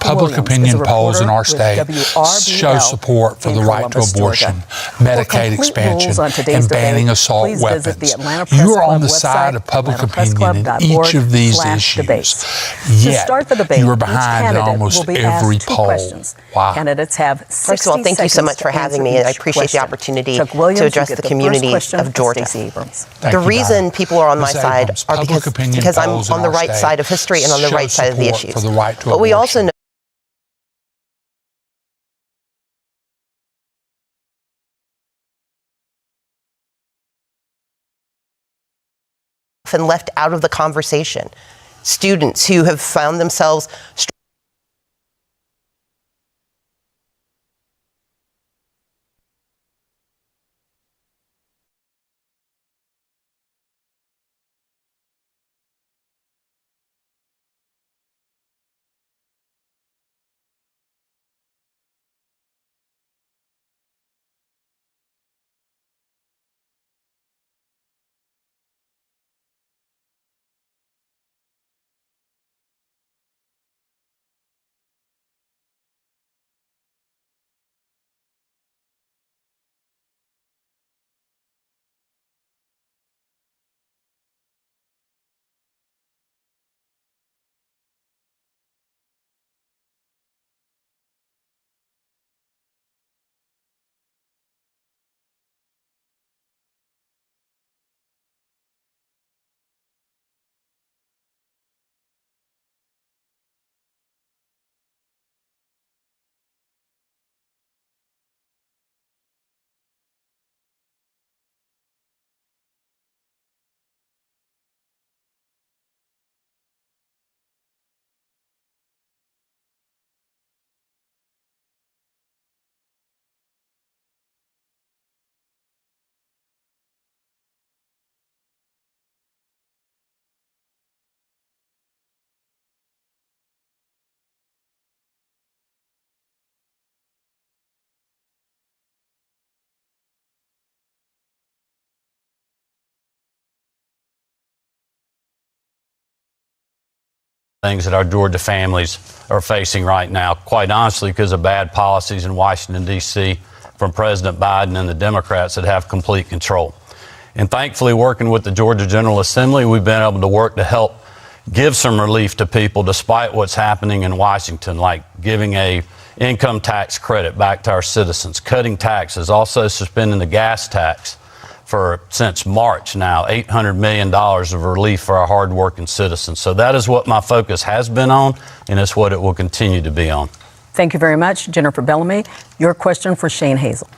Public opinion polls in our state show support for the right to abortion, Medicaid expansion, and banning assault weapons. You are on the side of public opinion in each of these issues. Yet, you are behind in almost every poll. Wow. Candidates have 60 First of all, thank you so much for having me. I appreciate the opportunity to address the community of Georgia. Stacey Abrams. The reason people are on my side are because I'm on the right side of history and on the right side of the issues. But we also know and left out of the conversation. Students who have found themselves things that our Georgia families are facing right now, quite honestly, because of bad policies in Washington, D.C. from President Biden and the Democrats that have complete control. And thankfully, working with the Georgia General Assembly, we've been able to work to help give some relief to people despite what's happening in Washington, like giving a income tax credit back to our citizens, cutting taxes, also suspending the gas tax since March now, $800 million of relief for our hardworking citizens. So that is what my focus has been on, and it's what it will continue to be on. Thank you very much. Jennifer Bellamy, your question for Shane Hazel.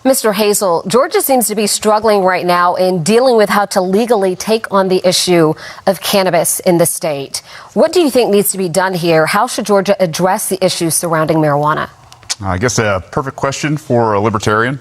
Mr. Hazel, Georgia seems to be struggling right now in dealing with how to legally take on the issue of cannabis in the state. What do you think needs to be done here? How should Georgia address the issues surrounding marijuana? I guess a perfect question for a libertarian.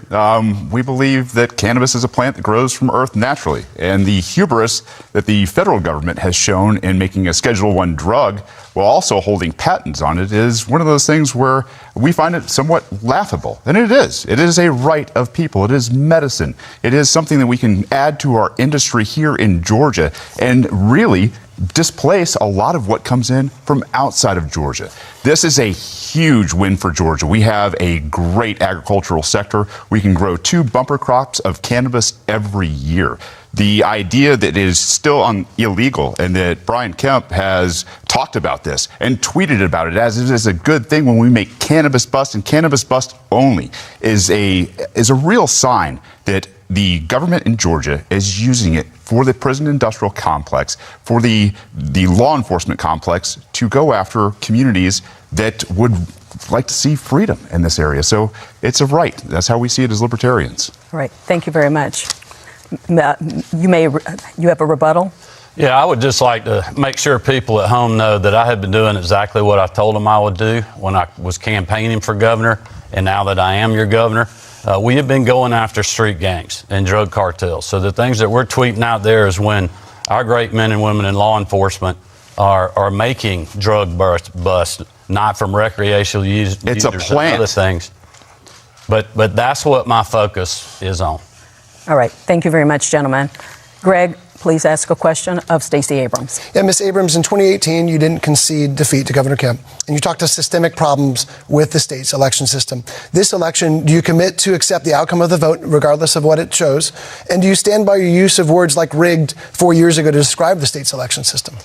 We believe that cannabis is a plant that grows from earth naturally. And the hubris that the federal government has shown in making a Schedule I drug while also holding patents on it is one of those things where we find it somewhat laughable. And it is. It is a right of people. It is medicine. It is something that we can add to our industry here in Georgia and really displace a lot of what comes in from outside of Georgia. This is a huge win for Georgia. We have a great agricultural sector. We can grow 2 bumper crops of cannabis every year. The idea that it is still illegal and that Brian Kemp has talked about this and tweeted about it as it is a good thing when we make cannabis bust and cannabis bust only is a real sign that the government in Georgia is using it for the prison industrial complex, for the law enforcement complex to go after communities that would like to see freedom in this area. So it's a right. That's how we see it as libertarians. All right. Thank you very much. You have a rebuttal? Yeah, I would just like to make sure people at home know that I have been doing exactly what I told them I would do when I was campaigning for governor, and now that I am your governor. We have been going after street gangs and drug cartels. So the things that we're tweeting out there is when our great men and women in law enforcement are making drug busts, not from recreational use. It's a plant. Other things. But that's what my focus is on. All right. Thank you very much, gentlemen. Greg, please ask a question of Stacey Abrams. Yeah, Ms. Abrams, in 2018, you didn't concede defeat to Governor Kemp, and you talked to systemic problems with the state's election system. This election, do you commit to accept the outcome of the vote, regardless of what it shows? And do you stand by your use of words like rigged 4 years ago to describe the state's election system?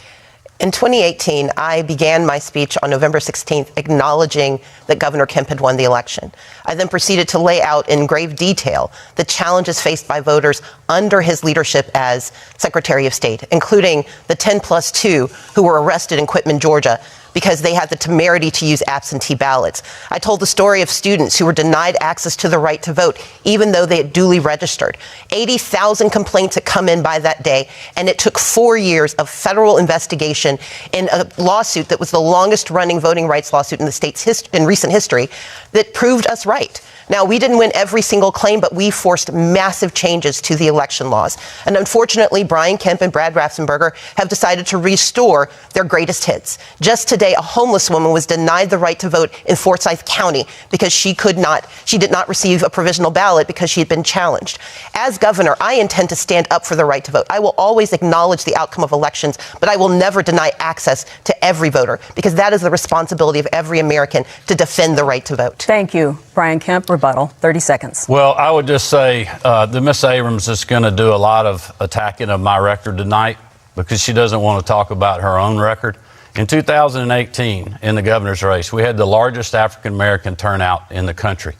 In 2018, I began my speech on November 16th acknowledging that Governor Kemp had won the election. I then proceeded to lay out in grave detail the challenges faced by voters under his leadership as Secretary of State, including the 10+2 who were arrested in Quitman, Georgia, because they had the temerity to use absentee ballots. I told the story of students who were denied access to the right to vote, even though they had duly registered. 80,000 complaints had come in by that day, and it took 4 years of federal investigation in a lawsuit that was the longest running voting rights lawsuit in the state's in recent history that proved us right. Now, we didn't win every single claim, but we forced massive changes to the election laws. And unfortunately, Brian Kemp and Brad Raffensperger have decided to restore their greatest hits. Just today, a homeless woman was denied the right to vote in Forsyth County because she did not receive a provisional ballot because she had been challenged. As governor, I intend to stand up for the right to vote. I will always acknowledge the outcome of elections, but I will never deny access to every voter, because that is the responsibility of every American to defend the right to vote. Thank you, Brian Kemp. Rebuttal, 30 seconds. Well, I would just say that Ms. Abrams is going to do a lot of attacking of my record tonight because she doesn't want to talk about her own record. In 2018, in the governor's race, we had the largest African-American turnout in the country.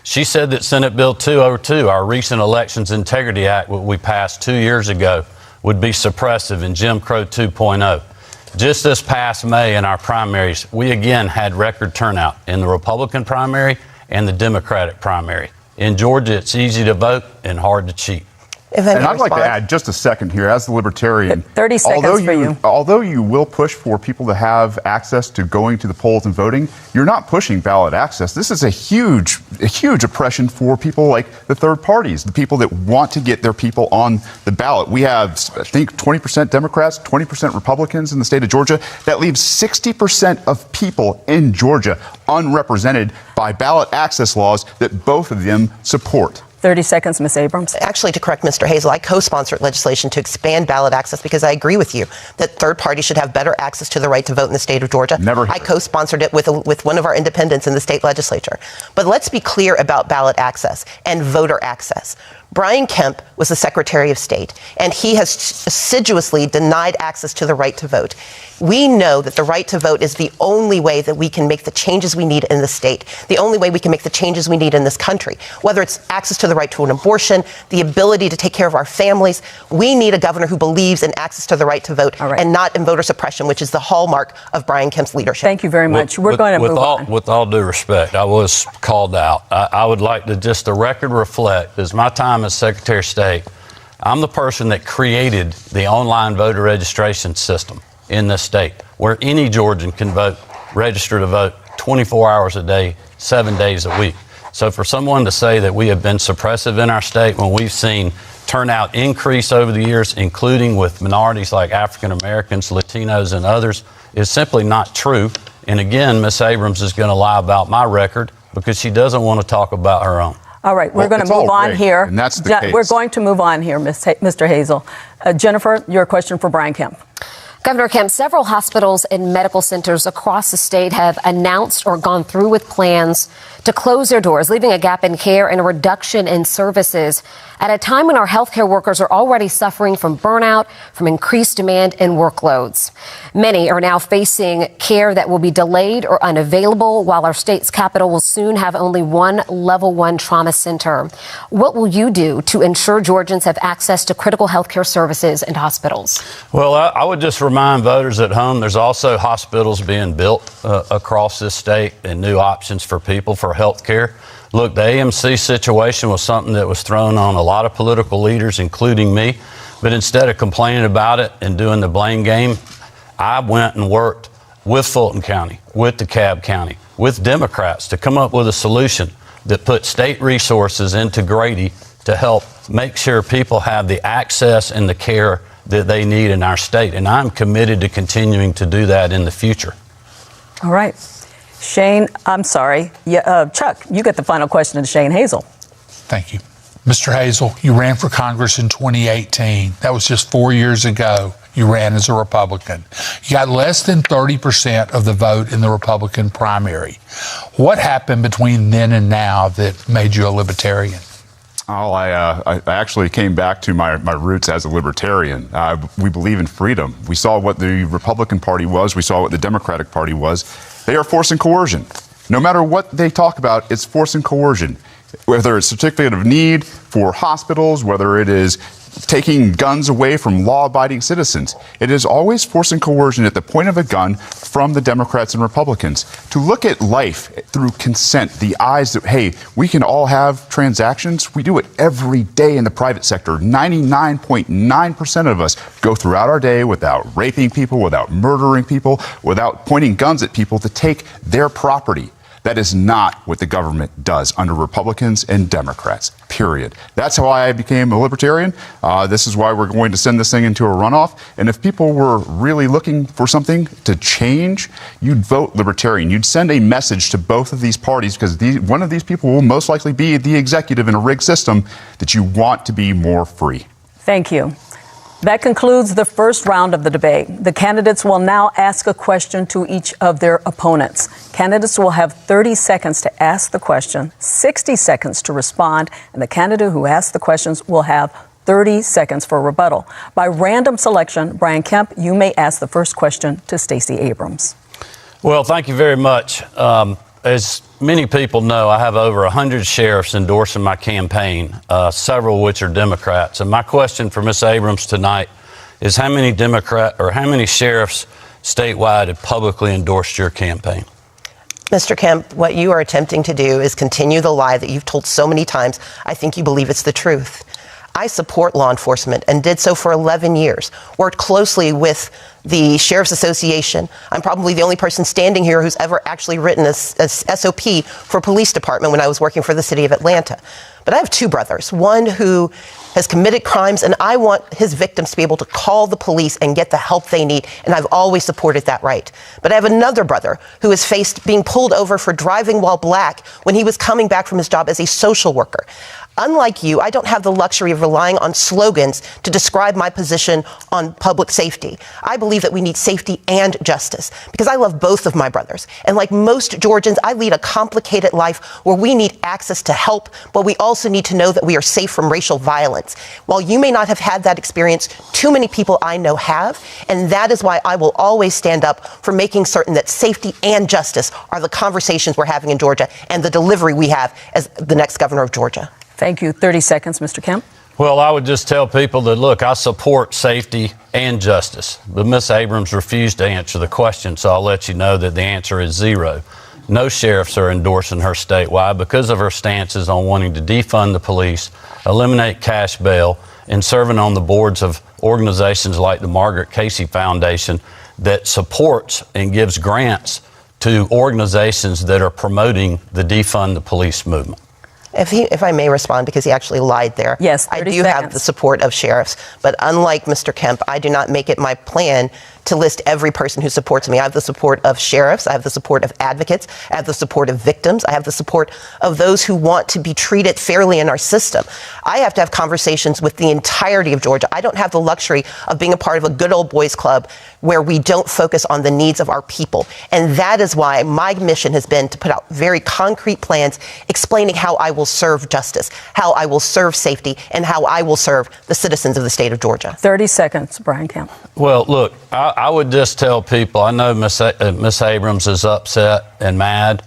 She said that Senate Bill 202, our Recent Elections Integrity Act, what we passed 2 years ago, would be suppressive in Jim Crow 2.0. Just this past May in our primaries, we again had record turnout in the Republican primary and the Democratic primary. In Georgia, it's easy to vote and hard to cheat. And I'd like to add just a second here, as the Libertarian. 30 seconds for you. Although you will push for people to have access to going to the polls and voting, you're not pushing ballot access. This is a huge oppression for people like the third parties, the people that want to get their people on the ballot. We have, I think, 20% Democrats, 20% Republicans in the state of Georgia. That leaves 60% of people in Georgia unrepresented by ballot access laws that both of them support. 30 seconds, Ms. Abrams. Actually, to correct Mr. Hazel, I co-sponsored legislation to expand ballot access because I agree with you that third parties should have better access to the right to vote in the state of Georgia. I co-sponsored it with one of our independents in the state legislature. But let's be clear about ballot access and voter access. Brian Kemp was the Secretary of State, and he has assiduously denied access to the right to vote. We know that the right to vote is the only way that we can make the changes we need in the state, the only way we can make the changes we need in this country, whether it's access to the right to an abortion, the ability to take care of our families. We need a governor who believes in access to the right to vote and not in voter suppression, which is the hallmark of Brian Kemp's leadership. Thank you very much. We're going to move on. With all due respect, I was called out. I would like to just the record reflect, as my time as Secretary of State, I'm the person that created the online voter registration system in this state, where any Georgian can vote, register to vote 24 hours a day, 7 days a week. So for someone to say that we have been suppressive in our state when we've seen turnout increase over the years, including with minorities like African Americans, Latinos, and others, is simply not true. And again, Ms. Abrams is going to lie about my record because she doesn't want to talk about her own. All right, we're going to move on here. And that's the case. We're going to move on here, Mr. Hazel. Jennifer, your question for Brian Kemp. Governor Kemp, several hospitals and medical centers across the state have announced or gone through with plans to close their doors, leaving a gap in care and a reduction in services at a time when our healthcare workers are already suffering from burnout, from increased demand and workloads. Many are now facing care that will be delayed or unavailable, while our state's capital will soon have only one level 1 trauma center. What will you do to ensure Georgians have access to critical healthcare services and hospitals? Well, I would just remind voters at home there's also hospitals being built across this state and new options for people for health care. Look, the AMC situation was something that was thrown on a lot of political leaders, including me. But instead of complaining about it and doing the blame game, I went and worked with Fulton County, with DeKalb County, with Democrats to come up with a solution that put state resources into Grady to help make sure people have the access and the care that they need in our state. And I'm committed to continuing to do that in the future. All right. Shane, I'm sorry. Chuck, you get the final question to Shane Hazel. Thank you. Mr. Hazel, you ran for Congress in 2018. That was just 4 years ago. You ran as a Republican. You got less than 30% of the vote in the Republican primary. What happened between then and now that made you a Libertarian? Oh, I actually came back to my roots as a Libertarian. We believe in freedom. We saw what the Republican Party was. We saw what the Democratic Party was. They are force and coercion. No matter what they talk about, it's force and coercion. Whether it's certificate of need for hospitals, whether it is taking guns away from law-abiding citizens. It is always force and coercion at the point of a gun from the Democrats and Republicans. To look at life through consent, the eyes that, hey, we can all have transactions. We do it every day in the private sector. 99.9% of us go throughout our day without raping people, without murdering people, without pointing guns at people to take their property. That is not what the government does under Republicans and Democrats, period. That's how I became a Libertarian. This is why we're going to send this thing into a runoff. And if people were really looking for something to change, you'd vote Libertarian. You'd send a message to both of these parties, because one of these people will most likely be the executive in a rigged system, that you want to be more free. Thank you. That concludes the first round of the debate. The candidates will now ask a question to each of their opponents. Candidates will have 30 seconds to ask the question, 60 seconds to respond, and the candidate who asks the questions will have 30 seconds for rebuttal. By random selection, Brian Kemp, you may ask the first question to Stacey Abrams. Well, thank you very much. As many people know, I have over 100 sheriffs endorsing my campaign, several of which are Democrats. And my question for Ms. Abrams tonight is how many sheriffs statewide have publicly endorsed your campaign? Mr. Kemp, what you are attempting to do is continue the lie that you've told so many times. I think you believe it's the truth. I support law enforcement and did so for 11 years, worked closely with the Sheriff's Association. I'm probably the only person standing here who's ever actually written a SOP for police department when I was working for the city of Atlanta. But I have two brothers, one who has committed crimes, and I want his victims to be able to call the police and get the help they need, and I've always supported that right. But I have another brother who has faced being pulled over for driving while black when he was coming back from his job as a social worker. Unlike you, I don't have the luxury of relying on slogans to describe my position on public safety. I believe that we need safety and justice because I love both of my brothers. And like most Georgians, I lead a complicated life where we need access to help, but we also need to know that we are safe from racial violence. While you may not have had that experience, too many people I know have, and that is why I will always stand up for making certain that safety and justice are the conversations we're having in Georgia and the delivery we have as the next governor of Georgia. Thank you. 30 seconds, Mr. Kemp. Well, I would just tell people that, look, I support safety and justice. But Ms. Abrams refused to answer the question, so I'll let you know that the answer is zero. No sheriffs are endorsing her statewide because of her stances on wanting to defund the police, eliminate cash bail, and serving on the boards of organizations like the Margaret Casey Foundation that supports and gives grants to organizations that are promoting the defund the police movement. If I may respond, because he actually lied there. Yes, I do have the support of sheriffs, but unlike Mr. Kemp, I do not make it my plan to list every person who supports me. I have the support of sheriffs. I have the support of advocates. I have the support of victims. I have the support of those who want to be treated fairly in our system. I have to have conversations with the entirety of Georgia. I don't have the luxury of being a part of a good old boys club where we don't focus on the needs of our people. And that is why my mission has been to put out very concrete plans explaining how I will serve justice, how I will serve safety, and how I will serve the citizens of the state of Georgia. 30 seconds, Brian Kemp. Well, look, I would just tell people, I know Ms. Abrams is upset and mad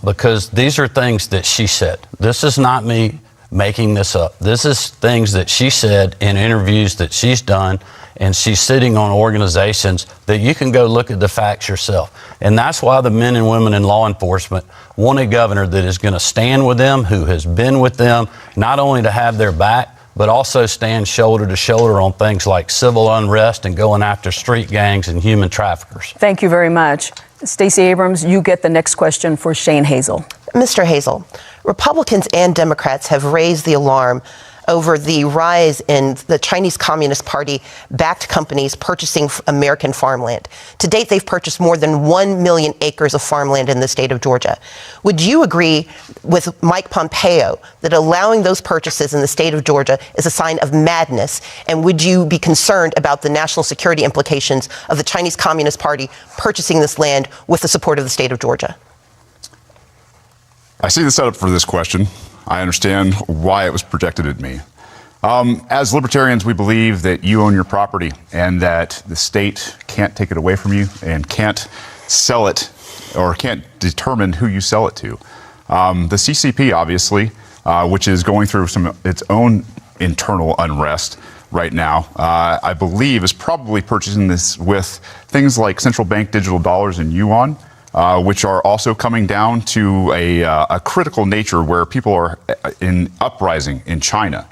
because these are things that she said. This is not me making this up. This is things that she said in interviews that she's done, and she's sitting on organizations that you can go look at the facts yourself. And that's why the men and women in law enforcement want a governor that is going to stand with them, who has been with them, not only to have their back, but also stand shoulder to shoulder on things like civil unrest and going after street gangs and human traffickers. Thank you very much. Stacey Abrams, you get the next question for Shane Hazel. Mr. Hazel, Republicans and Democrats have raised the alarm over the rise in the Chinese Communist Party-backed companies purchasing American farmland. To date, they've purchased more than 1 million acres of farmland in the state of Georgia. Would you agree with Mike Pompeo that allowing those purchases in the state of Georgia is a sign of madness? And would you be concerned about the national security implications of the Chinese Communist Party purchasing this land with the support of the state of Georgia? I see the setup for this question. I understand why it was projected at me. As libertarians, we believe that you own your property and that the state can't take it away from you and can't sell it or can't determine who you sell it to. The CCP, obviously, which is going through its own internal unrest right now, I believe is probably purchasing this with things like central bank digital dollars and yuan, which are also coming down to a critical nature where people are in uprising in China.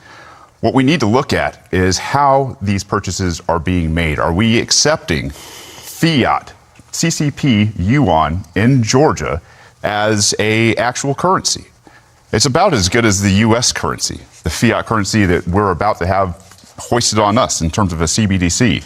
What we need to look at is how these purchases are being made. Are we accepting fiat, CCP, yuan in Georgia as an actual currency? It's about as good as the U.S. currency, the fiat currency that we're about to have hoisted on us in terms of a CBDC.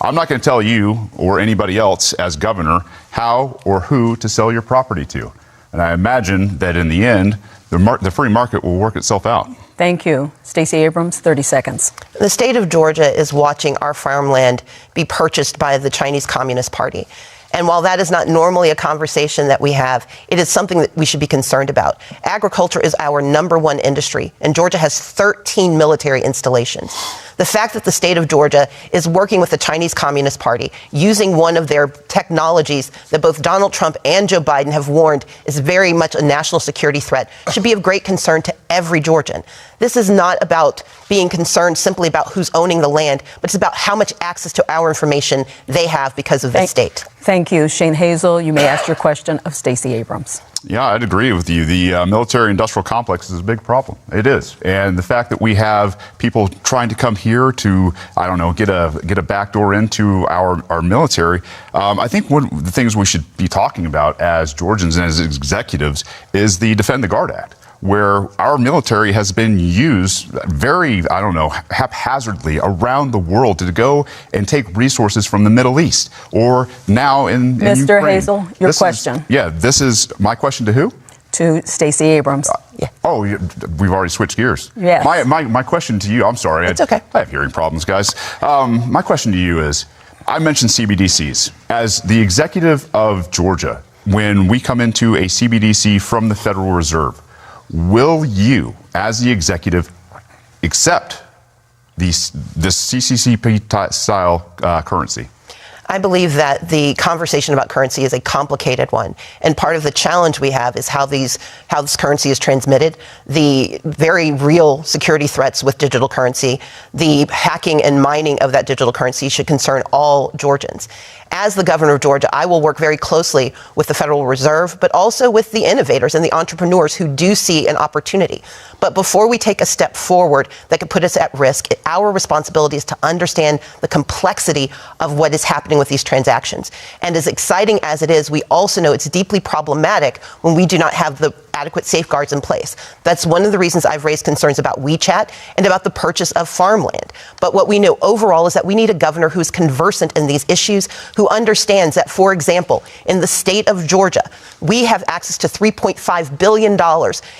I'm not going to tell you or anybody else as governor how or who to sell your property to. And I imagine that in the end, the free market will work itself out. Thank you. Stacey Abrams, 30 seconds. The state of Georgia is watching our farmland be purchased by the Chinese Communist Party. And while that is not normally a conversation that we have, it is something that we should be concerned about. Agriculture is our #1 industry, and Georgia has 13 military installations. The fact that the state of Georgia is working with the Chinese Communist Party, using one of their technologies that both Donald Trump and Joe Biden have warned is very much a national security threat, should be of great concern to every Georgian. This is not about being concerned simply about who's owning the land, but it's about how much access to our information they have because of the state. Thank you. Shane Hazel, you may ask your question of Stacey Abrams. Yeah, I'd agree with you. The military-industrial complex is a big problem. It is. And the fact that we have people trying to come here to, I don't know, get a backdoor into our military, I think one of the things we should be talking about as Georgians and as executives is the Defend the Guard Act, where our military has been used very, I don't know, haphazardly around the world to go and take resources from the Middle East or now in Mr. Ukraine. Hazel, your question. This is my question to who? To Stacey Abrams. Oh, we've already switched gears. Yes. My question to you, I'm sorry. It's okay. I have hearing problems, guys. My question to you is, I mentioned CBDCs. As the executive of Georgia, when we come into a CBDC from the Federal Reserve, will you, as the executive, accept this CCCP-style currency? I believe that the conversation about currency is a complicated one. And part of the challenge we have is how this currency is transmitted, the very real security threats with digital currency, the hacking and mining of that digital currency should concern all Georgians. As the governor of Georgia, I will work very closely with the Federal Reserve, but also with the innovators and the entrepreneurs who do see an opportunity. But before we take a step forward that could put us at risk, our responsibility is to understand the complexity of what is happening with these transactions. And as exciting as it is, we also know it's deeply problematic when we do not have the adequate safeguards in place. That's one of the reasons I've raised concerns about WeChat and about the purchase of farmland. But what we know overall is that we need a governor who's conversant in these issues, who understands that, for example, in the state of Georgia, we have access to $3.5 billion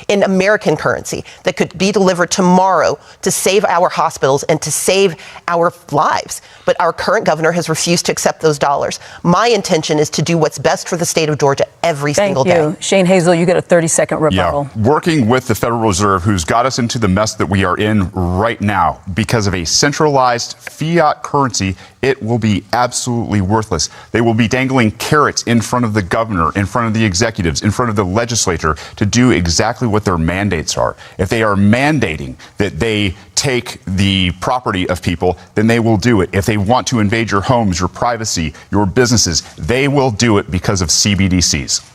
in American currency that could be delivered tomorrow to save our hospitals and to save our lives. But our current governor has refused to accept those dollars. My intention is to do what's best for the state of Georgia every single day. Thank you. Shane Hazel, you get a 30-second rebuttal. Yeah, working with the Federal Reserve, who's got us into the mess that we are in right now because of a centralized fiat currency, it will be absolutely worthless. They will be dangling carrots in front of the governor, in front of the executives, in front of the legislature to do exactly what their mandates are. If they are mandating that they take the property of people, then they will do it. If they want to invade your homes, your privacy, your businesses, they will do it because of CBDCs.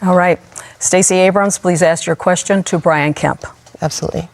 All right. Stacey Abrams, please ask your question to Brian Kemp. Absolutely.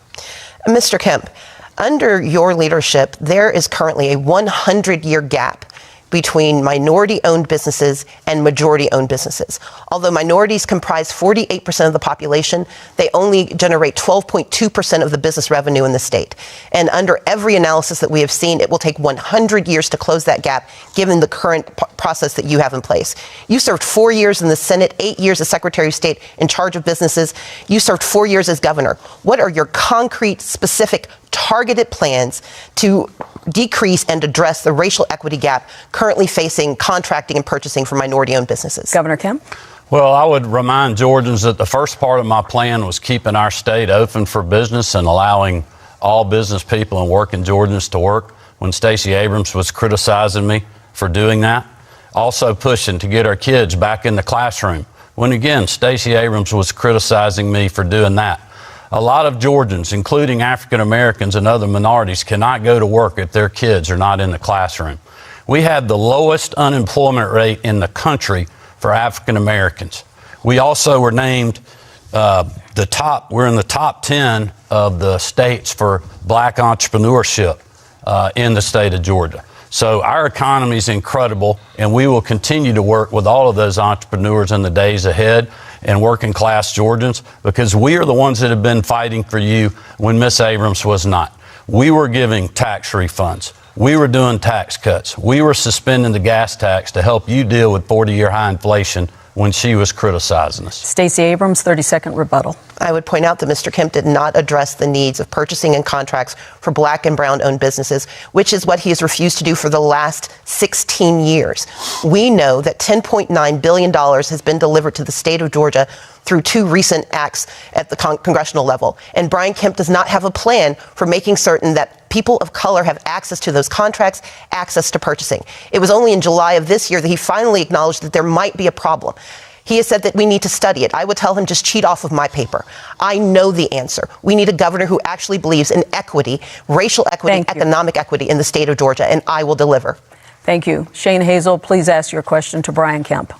Mr. Kemp, under your leadership, there is currently a 100-year gap between minority-owned businesses and majority-owned businesses. Although minorities comprise 48% of the population, they only generate 12.2% of the business revenue in the state. And under every analysis that we have seen, it will take 100 years to close that gap, given the current process that you have in place. You served 4 years in the Senate, 8 years as Secretary of State in charge of businesses. You served 4 years as governor. What are your concrete, specific, targeted plans to decrease and address the racial equity gap currently facing contracting and purchasing for minority-owned businesses? Governor Kemp? Well, I would remind Georgians that the first part of my plan was keeping our state open for business and allowing all business people and working Georgians to work when Stacey Abrams was criticizing me for doing that. Also pushing to get our kids back in the classroom when, again, Stacey Abrams was criticizing me for doing that. A lot of Georgians, including African Americans and other minorities, cannot go to work if their kids are not in the classroom. We have the lowest unemployment rate in the country for African Americans. We also were named we're in the top 10 of the states for black entrepreneurship in the state of Georgia. So our economy is incredible, and we will continue to work with all of those entrepreneurs in the days ahead and working class Georgians, because we are the ones that have been fighting for you when Miss Abrams was not. We were giving tax refunds. We were doing tax cuts. We were suspending the gas tax to help you deal with 40-year high inflation when she was criticizing us. Stacey Abrams, 30-second rebuttal. I would point out that Mr. Kemp did not address the needs of purchasing and contracts for black and brown-owned businesses, which is what he has refused to do for the last 16 years. We know that $10.9 billion has been delivered to the state of Georgia through 2 recent acts at the congressional level. And Brian Kemp does not have a plan for making certain that people of color have access to those contracts, access to purchasing. It was only in July of this year that he finally acknowledged that there might be a problem. He has said that we need to study it. I would tell him, just cheat off of my paper. I know the answer. We need a governor who actually believes in equity, racial equity, economic equity in the state of Georgia, and I will deliver. Thank you. Shane Hazel, please ask your question to Brian Kemp.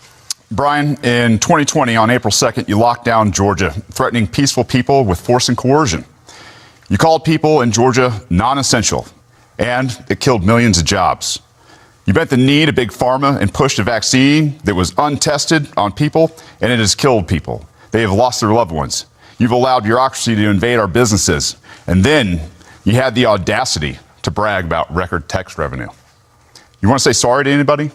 Brian, in 2020, on April 2nd, you locked down Georgia, threatening peaceful people with force and coercion. You called people in Georgia non-essential, and it killed millions of jobs. You bent the knee to big pharma and pushed a vaccine that was untested on people, and it has killed people. They have lost their loved ones. You've allowed bureaucracy to invade our businesses, and then you had the audacity to brag about record tax revenue. You want to say sorry to anybody?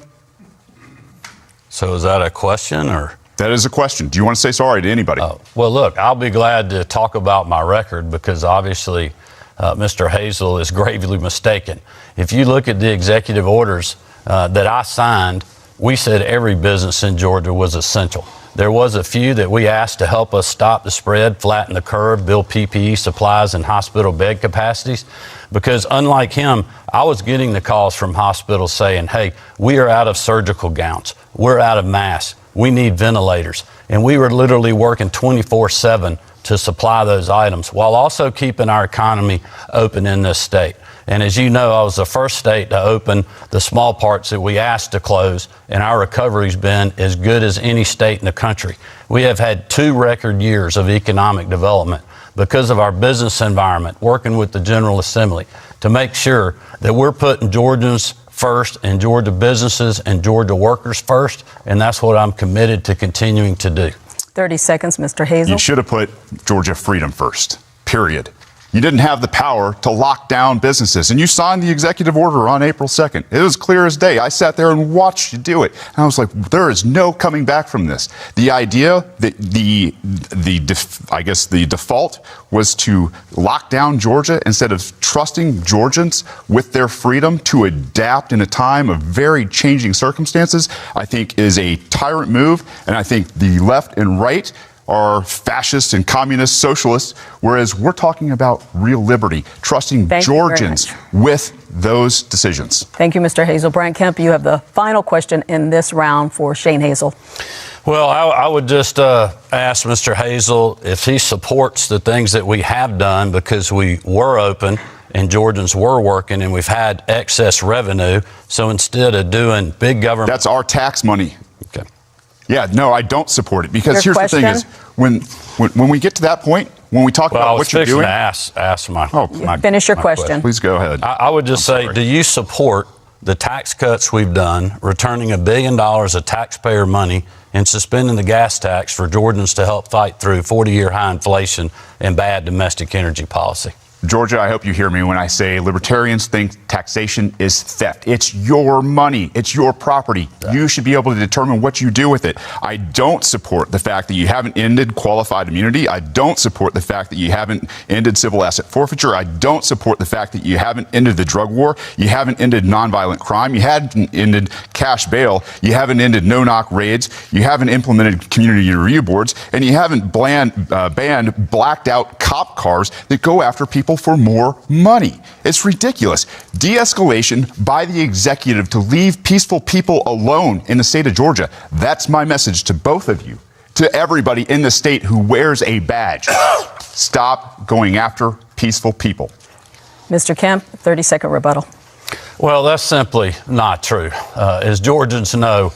So is that a question, or? That is a question. Do you want to say sorry to anybody? Well, look, I'll be glad to talk about my record, because obviously Mr. Hazel is gravely mistaken. If you look at the executive orders that I signed, we said every business in Georgia was essential. There was a few that we asked to help us stop the spread, flatten the curve, build PPE supplies and hospital bed capacities, because unlike him, I was getting the calls from hospitals saying, hey, we are out of surgical gowns. We're out of masks. We need ventilators. And we were literally working 24/7 to supply those items while also keeping our economy open in this state. And as you know, I was the first state to open the small parts that we asked to close, and our recovery's been as good as any state in the country. We have had 2 record years of economic development because of our business environment, working with the General Assembly to make sure that we're putting Georgians first and Georgia businesses and Georgia workers first, and that's what I'm committed to continuing to do. 30 seconds, Mr. Hazel. You should have put Georgia freedom first, period. You didn't have the power to lock down businesses, and you signed the executive order on April 2nd. It was clear as day. I sat there and watched you do it, and I was like, there is no coming back from this. The idea that the default was to lock down Georgia instead of trusting Georgians with their freedom to adapt in a time of very changing circumstances, I think is a tyrant move, and I think the left and right are fascist and communist socialists, whereas we're talking about real liberty, trusting Georgians with those decisions. Thank you, Mr. Hazel. Brian Kemp, you have the final question in this round for Shane Hazel. Well, I would just ask Mr. Hazel if he supports the things that we have done, because we were open and Georgians were working and we've had excess revenue. So instead of doing big government... That's our tax money. Okay. Yeah, no, I don't support it, because here's the thing is, when we get to that point, when we talk about what you're doing... ask my finish your question. Please go ahead. I would just say, do you support the tax cuts we've done, returning $1 billion of taxpayer money and suspending the gas tax for Georgians to help fight through 40-year high inflation and bad domestic energy policy. Georgia, I hope you hear me when I say libertarians think taxation is theft. It's your money. It's your property. You should be able to determine what you do with it. I don't support the fact that you haven't ended qualified immunity. I don't support the fact that you haven't ended civil asset forfeiture. I don't support the fact that you haven't ended the drug war. You haven't ended nonviolent crime. You haven't ended cash bail. You haven't ended no-knock raids. You haven't implemented community review boards. And you haven't banned blacked-out cop cars that go after people for more money. It's ridiculous. De-escalation by the executive to leave peaceful people alone in the state of Georgia. That's my message to both of you, to everybody in the state who wears a badge. Stop going after peaceful people. Mr. Kemp, 30-second rebuttal. Well, that's simply not true. As Georgians know,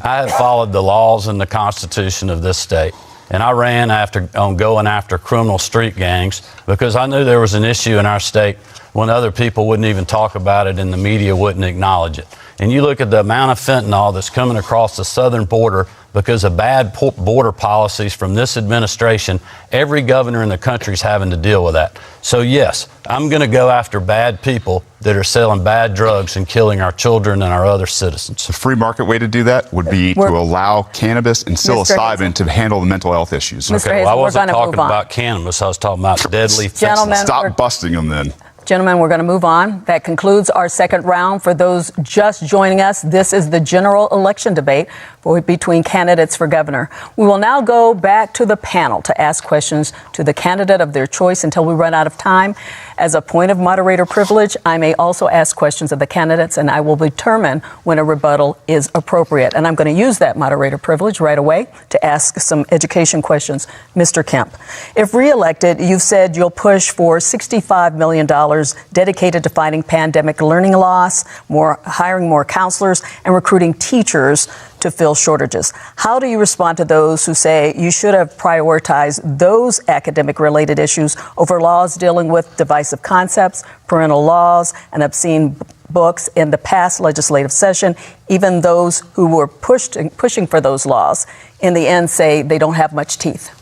I have followed the laws and the Constitution of this state. And I ran on going after criminal street gangs because I knew there was an issue in our state when other people wouldn't even talk about it and the media wouldn't acknowledge it. And you look at the amount of fentanyl that's coming across the southern border because of bad border policies from this administration. Every governor in the country is having to deal with that. So yes, I'm going to go after bad people that are selling bad drugs and killing our children and our other citizens. The free market way to do that would be to allow cannabis and psilocybin to handle the mental health issues. Okay, well, I wasn't talking about cannabis. I was talking about deadly fentanyl. Stop busting them then. Gentlemen, we're going to move on. That concludes our second round. For those just joining us, this is the general election debate between candidates for governor. We will now go back to the panel to ask questions to the candidate of their choice until we run out of time. As a point of moderator privilege, I may also ask questions of the candidates, and I will determine when a rebuttal is appropriate. And I'm going to use that moderator privilege right away to ask some education questions. Mr. Kemp, if reelected, you've said you'll push for $65 million dedicated to fighting pandemic learning loss, hiring more counselors, and recruiting teachers to fill shortages. How do you respond to those who say you should have prioritized those academic-related issues over laws dealing with divisive concepts, parental laws, and obscene books in the past legislative session? Even those who were pushing for those laws in the end say they don't have much teeth.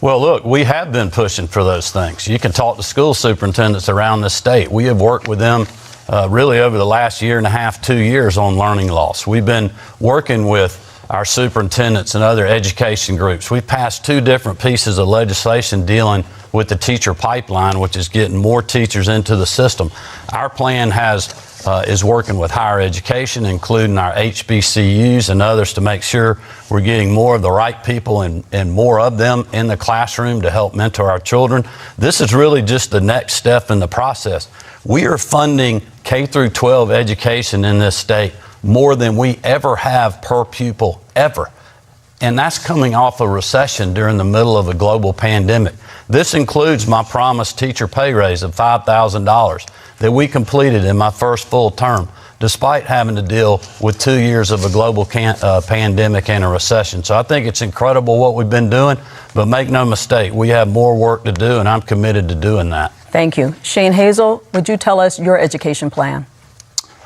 Well, look, we have been pushing for those things. You can talk to school superintendents around the state. We have worked with them really over the last year and a half, 2 years on learning loss. We've been working with our superintendents and other education groups. We've passed 2 different pieces of legislation dealing with the teacher pipeline, which is getting more teachers into the system. Our plan is working with higher education, including our HBCUs and others, to make sure we're getting more of the right people and more of them in the classroom to help mentor our children. This is really just the next step in the process. We are funding K through 12 education in this state more than we ever have per pupil, ever. And that's coming off a recession during the middle of a global pandemic. This includes my promised teacher pay raise of $5,000 that we completed in my first full term, despite having to deal with 2 years of a global pandemic and a recession. So I think it's incredible what we've been doing, but make no mistake, we have more work to do, and I'm committed to doing that. Thank you. Shane Hazel, would you tell us your education plan?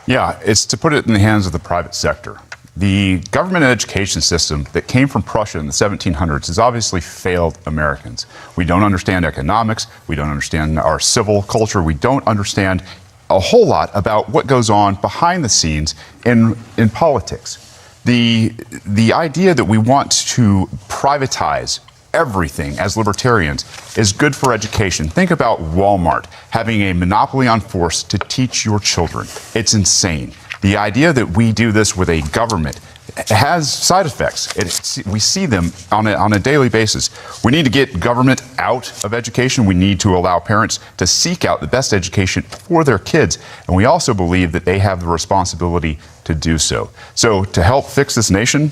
Yeah, it's to put it in the hands of the private sector. The government education system that came from Prussia in the 1700s has obviously failed Americans. We don't understand economics. We don't understand our civil culture. We don't understand a whole lot about what goes on behind the scenes in politics. The idea that we want to privatize everything as libertarians is good for education. Think about Walmart having a monopoly on force to teach your children. It's insane. The idea that we do this with a government has side effects. We see them on a daily basis. We need to get government out of education. We need to allow parents to seek out the best education for their kids. And we also believe that they have the responsibility to do so. So to help fix this nation,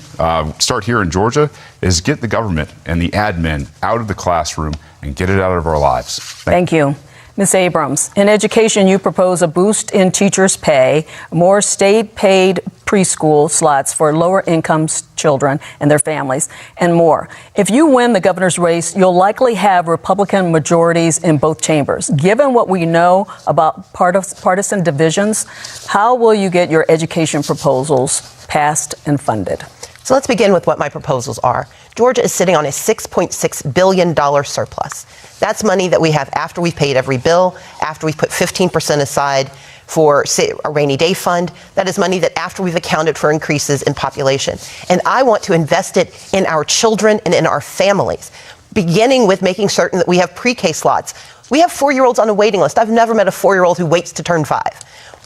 start here in Georgia, is get the government and the admin out of the classroom and get it out of our lives. Thank you. Ms. Abrams, in education, you propose a boost in teachers' pay, more state-paid preschool slots for lower income children and their families, and more. If you win the governor's race, you'll likely have Republican majorities in both chambers. Given what we know about partisan divisions, how will you get your education proposals passed and funded? So let's begin with what my proposals are. Georgia is sitting on a $6.6 billion surplus. That's money that we have after we've paid every bill, after we've put 15% aside for, say, a rainy day fund. That is money that after we've accounted for increases in population. And I want to invest it in our children and in our families, beginning with making certain that we have pre-K slots. We have 4-year-olds on a waiting list. I've never met a 4-year-old who waits to turn 5.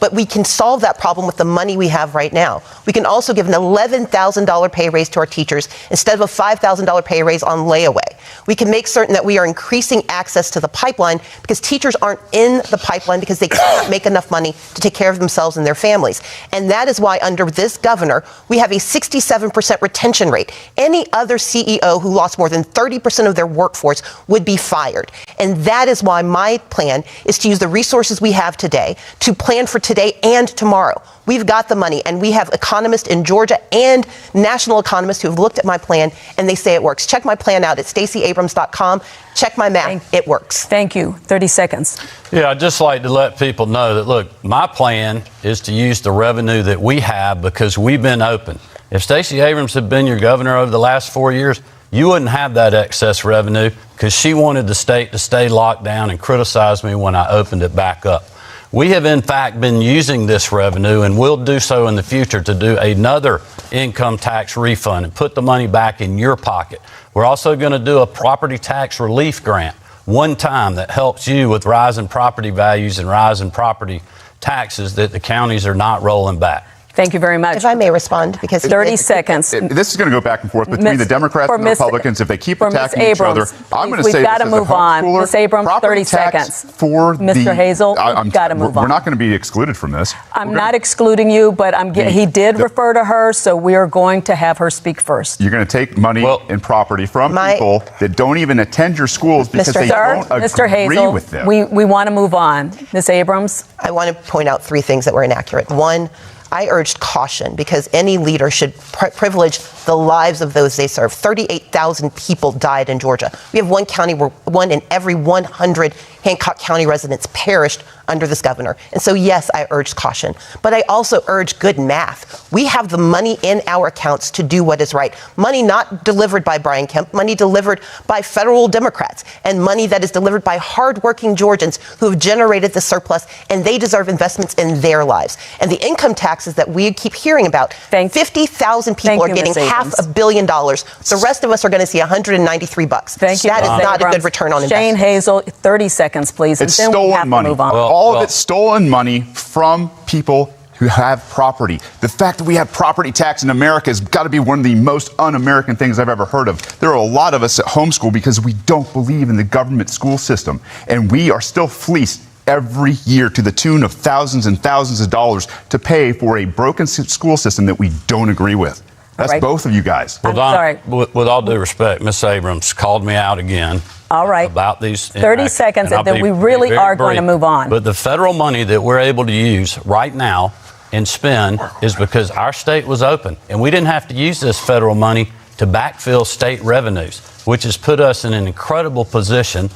But we can solve that problem with the money we have right now. We can also give an $11,000 pay raise to our teachers instead of a $5,000 pay raise on layaway. We can make certain that we are increasing access to the pipeline because teachers aren't in the pipeline because they can't make enough money to take care of themselves and their families. And that is why under this governor, we have a 67% retention rate. Any other CEO who lost more than 30% of their workforce would be fired. And that is why my plan is to use the resources we have today to plan for today and tomorrow. We've got the money, and we have economists in Georgia and national economists who have looked at my plan, and they say it works. Check my plan out at StaceyAbrams.com. Check my math. It works. Thank you. 30 seconds. Yeah, I'd just like to let people know that, look, my plan is to use the revenue that we have because we've been open. If Stacey Abrams had been your governor over the last 4 years, you wouldn't have that excess revenue because she wanted the state to stay locked down and criticize me when I opened it back up. We have, in fact, been using this revenue, and will do so in the future, to do another income tax refund and put the money back in your pocket. We're also going to do a property tax relief grant one time that helps you with rising property values and rising property taxes that the counties are not rolling back. Thank you very much. If I may respond, because 30 seconds. This is going to go back and forth between the Democrats and the Republicans. If they keep attacking each other, I'm going to say we've got to move on. Ms. Abrams, 30 seconds. For Mr. Hazel, we've got to move on. We're not going to be excluded from this. I'm not excluding you, but he did refer to her, so we are going to have her speak first. You're going to take money and property from people that don't even attend your schools because they don't agree with them. We want to move on. Ms. Abrams? I want to point out 3 things that were inaccurate. One, I urged caution because any leader should privilege the lives of those they serve. 38,000 people died in Georgia. We have one county where 1 in every 100 Hancock County residents perished under this governor. And so, yes, I urged caution. But I also urge good math. We have the money in our accounts to do what is right. Money not delivered by Brian Kemp, money delivered by federal Democrats, and money that is delivered by hardworking Georgians who have generated the surplus, and they deserve investments in their lives. And the income taxes that we keep hearing about, 50,000 people are getting $500 million. The rest of us are going to see $193. Thank you. That is not a good return on investment. Shane Hazel, 30 seconds, please. It's stolen money. All of it's stolen money from people who have property. The fact that we have property tax in America has got to be one of the most un-American things I've ever heard of. There are a lot of us at homeschool because we don't believe in the government school system, and we are still fleeced every year to the tune of thousands and thousands of dollars to pay for a broken school system that we don't agree with. That's both of you guys. Well, Don, with all due respect, Ms. Abrams called me out again. All right. About these 30 seconds, and then we really are going to move on. But the federal money that we're able to use right now and spend is because our state was open, and we didn't have to use this federal money to backfill state revenues, which has put us in an incredible position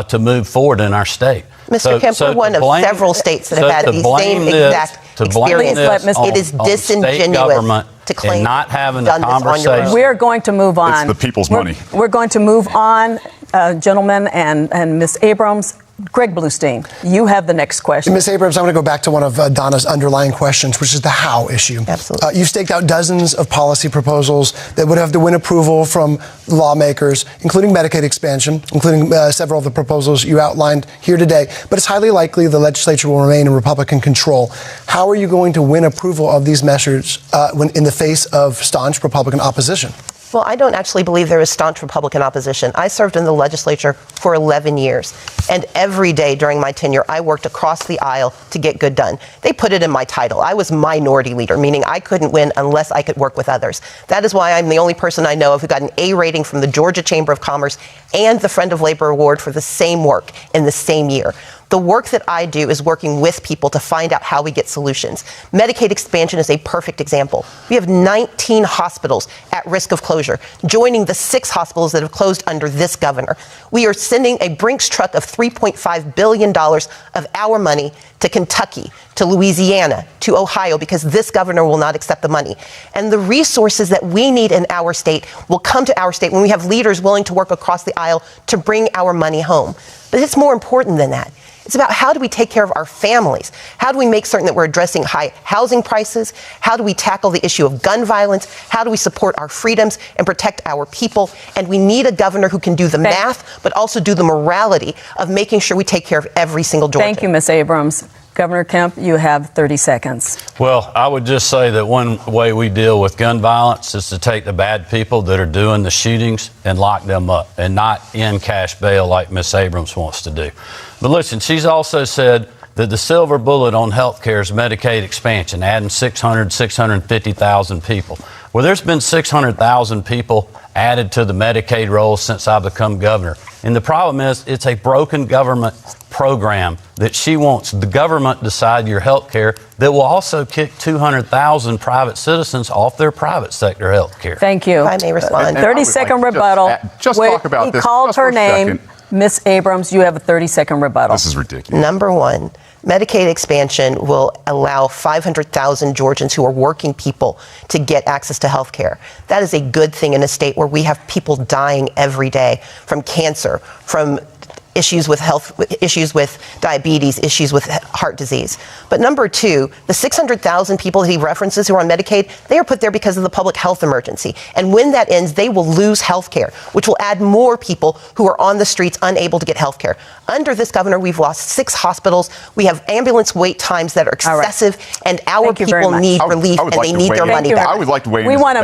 to move forward in our state. Mr. Kemp, we're one of several states that have had the same exact experience. It is disingenuous to claim not having a conversation. We're going to move on. It's the people's money. We're going to move on, gentlemen, and Ms. Abrams. Greg Bluestein, you have the next question. Ms. Abrams, I'm going to go back to one of Donna's underlying questions, which is the how issue. Absolutely. You've staked out dozens of policy proposals that would have to win approval from lawmakers, including Medicaid expansion, including several of the proposals you outlined here today. But it's highly likely the legislature will remain in Republican control. How are you going to win approval of these measures when in the face of staunch Republican opposition? Well, I don't actually believe there is staunch Republican opposition. I served in the legislature for 11 years, and every day during my tenure, I worked across the aisle to get good done. They put it in my title. I was minority leader, meaning I couldn't win unless I could work with others. That is why I'm the only person I know of who got an A rating from the Georgia Chamber of Commerce and the Friend of Labor Award for the same work in the same year. The work that I do is working with people to find out how we get solutions. Medicaid expansion is a perfect example. We have 19 hospitals at risk of closure, joining the 6 hospitals that have closed under this governor. We are sending a Brinks truck of $3.5 billion of our money to Kentucky, to Louisiana, to Ohio, because this governor will not accept the money. And the resources that we need in our state will come to our state when we have leaders willing to work across the aisle to bring our money home. But it's more important than that. It's about how do we take care of our families? How do we make certain that we're addressing high housing prices? How do we tackle the issue of gun violence? How do we support our freedoms and protect our people? And we need a governor who can do the math, but also do the morality of making sure we take care of every single Georgian. Thank you, Ms. Abrams. Governor Kemp, you have 30 seconds. Well, I would just say that one way we deal with gun violence is to take the bad people that are doing the shootings and lock them up and not in cash bail like Ms. Abrams wants to do. But listen, she's also said that the silver bullet on health care is Medicaid expansion, adding 650,000 people. Well, there's been 600,000 people added to the Medicaid rolls since I've become governor. And the problem is it's a broken government program that she wants the government to decide your health care that will also kick 200,000 private citizens off their private sector health care. Thank you. If I may respond. 30-second rebuttal. Just talk about this. He called her name. Second. Ms. Abrams, you have a 30-second rebuttal. This is ridiculous. Number one, Medicaid expansion will allow 500,000 Georgians who are working people to get access to health care. That is a good thing in a state where we have people dying every day from cancer, from issues with health, issues with diabetes, issues with heart disease. But number two, the 600,000 people that he references who are on Medicaid, they are put there because of the public health emergency. And when that ends, they will lose health care, which will add more people who are on the streets unable to get health care. Under this governor, we've lost 6 hospitals. We have ambulance wait times that are excessive, and our people need relief, and they need their money back. I would like to weigh in. We want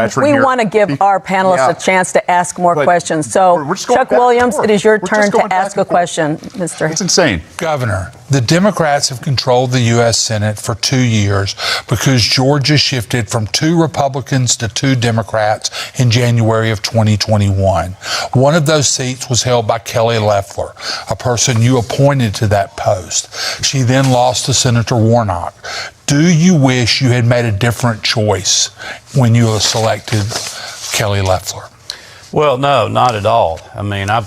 to give our panelists a chance to ask more questions. So, Chuck Williams, it is your turn to ask a question, Mr. It's insane. Governor, the Democrats have controlled the U.S. Senate for 2 years because Georgia shifted from 2 Republicans to 2 Democrats in January of 2021. One of those seats was held by Kelly Loeffler, a person you appointed to that post. She then lost to Senator Warnock. Do you wish you had made a different choice when you selected Kelly Loeffler? Well, no, not at all. I mean, I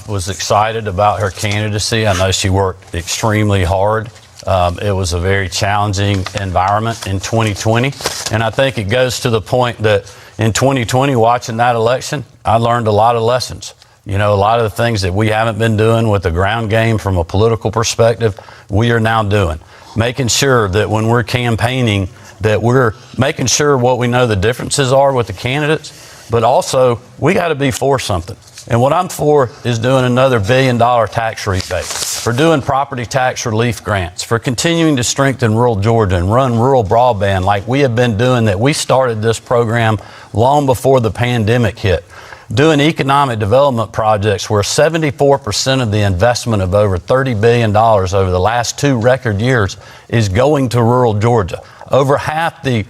was excited about her candidacy. I know she worked extremely hard. It was a very challenging environment in 2020. And I think it goes to the point that in 2020, watching that election, I learned a lot of lessons. You know, a lot of the things that we haven't been doing with the ground game from a political perspective, we are now doing. Making sure that when we're campaigning, that we're making sure what we know the differences are with the candidates. But also, we got to be for something. And what I'm for is doing another $1 billion tax rebate, for doing property tax relief grants, for continuing to strengthen rural Georgia and run rural broadband like we have been doing, that we started this program long before the pandemic hit. Doing economic development projects where 74% of the investment of over $30 billion over the last 2 record years is going to rural Georgia. Over half the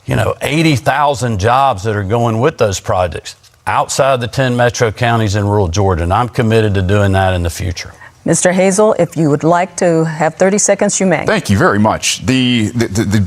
80,000 jobs that are going with those projects outside the 10 metro counties in rural Georgia. And I'm committed to doing that in the future. Mr. Hazel, if you would like to have 30 seconds, you may. Thank you very much. The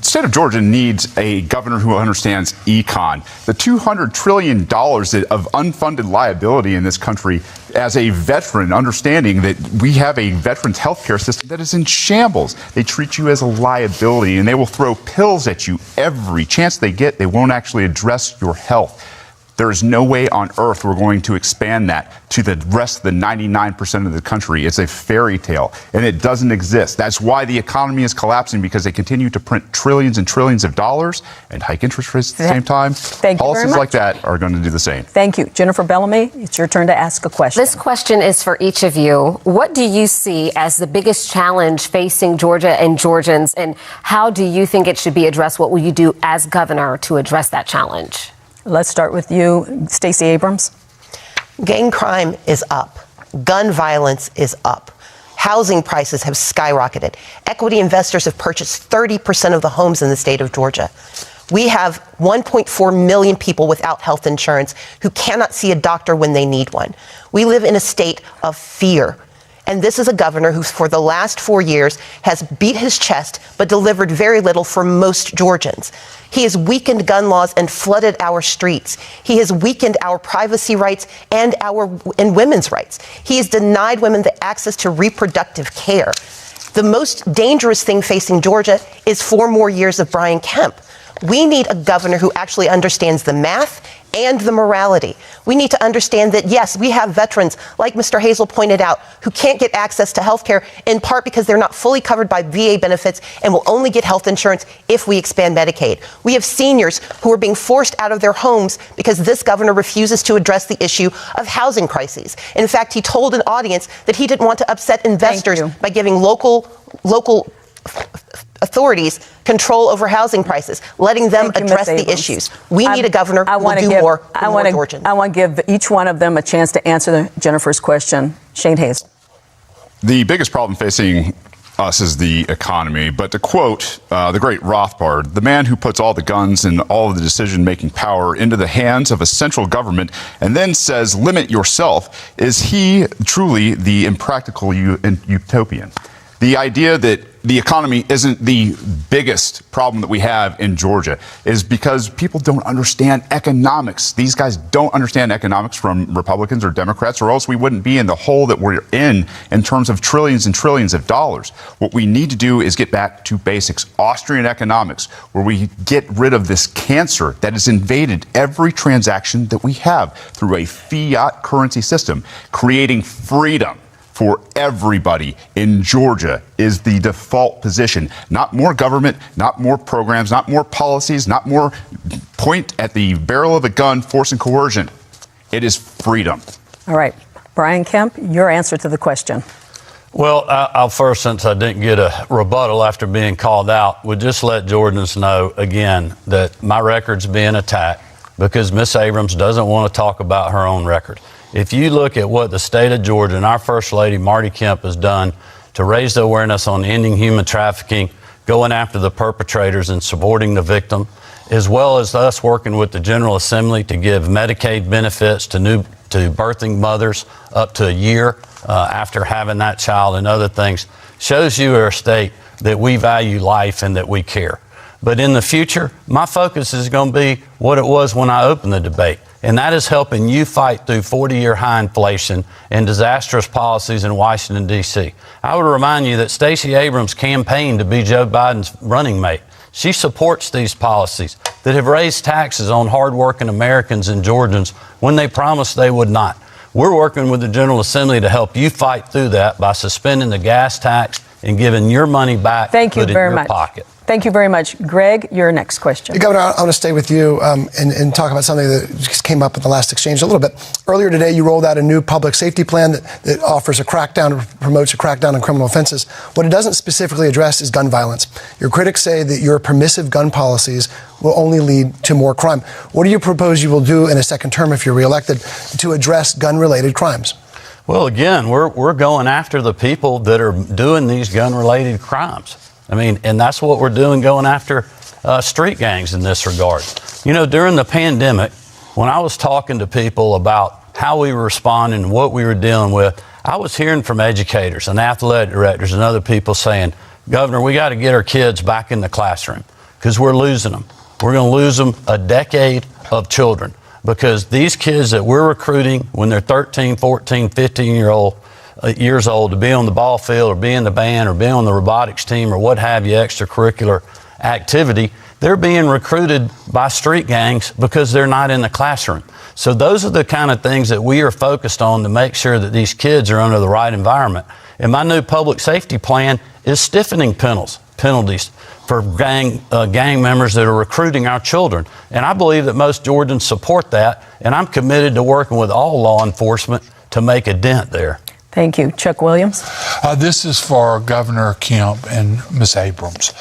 state of Georgia needs a governor who understands econ. The $200 trillion of unfunded liability in this country, as a veteran, understanding that we have a veterans health care system that is in shambles. They treat you as a liability, and they will throw pills at you every chance they get. They won't actually address your health. There is no way on earth we're going to expand that to the rest of the 99% of the country. It's a fairy tale, and it doesn't exist. That's why the economy is collapsing, because they continue to print trillions and trillions of dollars and hike interest rates at the same time. Policies like that are going to do the same. Thank you. Jennifer Bellamy, it's your turn to ask a question. This question is for each of you. What do you see as the biggest challenge facing Georgia and Georgians, and how do you think it should be addressed? What will you do as governor to address that challenge? Let's start with you, Stacey Abrams. Gang crime is up. Gun violence is up. Housing prices have skyrocketed. Equity investors have purchased 30% of the homes in the state of Georgia. We have 1.4 million people without health insurance who cannot see a doctor when they need one. We live in a state of fear. And this is a governor who, for the last 4 years, has beat his chest but delivered very little for most Georgians. He has weakened gun laws and flooded our streets. He has weakened our privacy rights and women's rights. He has denied women the access to reproductive care. The most dangerous thing facing Georgia is 4 more years of Brian Kemp. We need a governor who actually understands the math and the morality. We need to understand that, yes, we have veterans, like Mr. Hazel pointed out, who can't get access to health care in part because they're not fully covered by VA benefits and will only get health insurance if we expand Medicaid. We have seniors who are being forced out of their homes because this governor refuses to address the issue of housing crises. In fact, he told an audience that he didn't want to upset investors by giving local authorities control over housing prices, letting them address the issues. We need a governor who will do more for more Georgians. I want to give each one of them a chance to answer Jennifer's question. Shane Hazel. The biggest problem facing us is the economy. But to quote the great Rothbard, the man who puts all the guns and all of the decision-making power into the hands of a central government and then says, limit yourself, is he truly the impractical utopian? The idea that the economy isn't the biggest problem that we have in Georgia is because people don't understand economics. These guys don't understand economics from Republicans or Democrats, or else we wouldn't be in the hole that we're in terms of trillions and trillions of dollars. What we need to do is get back to basics, Austrian economics, where we get rid of this cancer that has invaded every transaction that we have through a fiat currency system, creating freedom for everybody in Georgia is the default position. Not more government, not more programs, not more policies, not more point at the barrel of a gun, force and coercion. It is freedom. All right. Brian Kemp, your answer to the question. Well, I'll first, since I didn't get a rebuttal after being called out, would just let Georgians know again that my record's being attacked because Miss Abrams doesn't want to talk about her own record. If you look at what the state of Georgia and our First Lady, Marty Kemp, has done to raise the awareness on ending human trafficking, going after the perpetrators and supporting the victim, as well as us working with the General Assembly to give Medicaid benefits to birthing mothers up to a year after having that child and other things, shows you our state that we value life and that we care. But in the future, my focus is going to be what it was when I opened the debate. And that is helping you fight through 40-year high inflation and disastrous policies in Washington, D.C. I would remind you that Stacey Abrams campaigned to be Joe Biden's running mate. She supports these policies that have raised taxes on hardworking Americans and Georgians when they promised they would not. We're working with the General Assembly to help you fight through that by suspending the gas tax and giving your money back. Thank you very much. Pocket. Thank you very much. Greg, your next question. Governor, I want to stay with you and talk about something that just came up in the last exchange a little bit. Earlier today, you rolled out a new public safety plan that offers a crackdown, promotes a crackdown on criminal offenses. What it doesn't specifically address is gun violence. Your critics say that your permissive gun policies will only lead to more crime. What do you propose you will do in a second term if you're reelected to address gun-related crimes? Well, again, we're going after the people that are doing these gun-related crimes. I mean, and that's what we're doing, going after street gangs in this regard. You know, during the pandemic, when I was talking to people about how we were responding and what we were dealing with, I was hearing from educators and athletic directors and other people saying, Governor, we got to get our kids back in the classroom because we're losing them. We're going to lose them a decade of children because these kids that we're recruiting when they're 13, 14, 15-years old to be on the ball field or be in the band or be on the robotics team or what have you, extracurricular activity, they're being recruited by street gangs because they're not in the classroom. So those are the kind of things that we are focused on to make sure that these kids are under the right environment. And my new public safety plan is stiffening penalties for gang members that are recruiting our children. And I believe that most Georgians support that, and I'm committed to working with all law enforcement to make a dent there. Thank you. Chuck Williams. This is for Governor Kemp and Ms. Abrams.